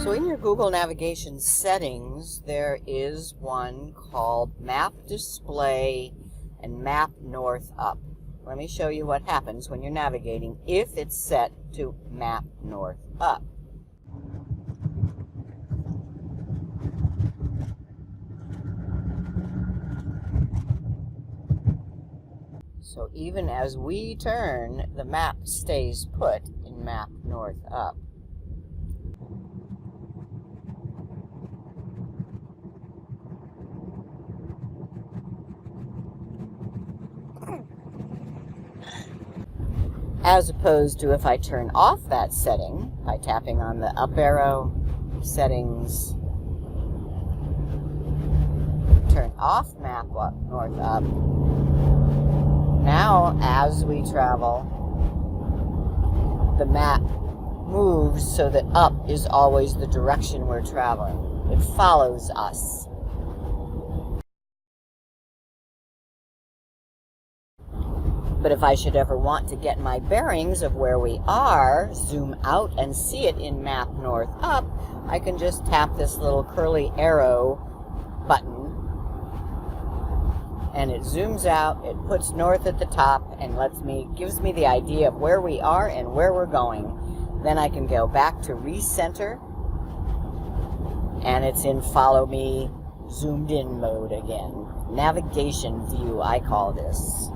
So in your Google navigation settings, there is one called Map Display and Map North Up. Let me show you what happens when you're navigating if it's set to Map North Up. So even as we turn, the map stays put in Map North Up. As opposed to if I turn off that setting by tapping on the up arrow, settings, turn off Map North Up. Now, as we travel, the map moves so that up is always the direction we're traveling. It follows us. But if I should ever want to get my bearings of where we are, zoom out and see it in Map North Up, I can just tap this little curly arrow button and it zooms out, it puts north at the top and gives me the idea of where we are and where we're going. Then I can go back to recenter and it's in follow me zoomed in mode again. Navigation view, I call this.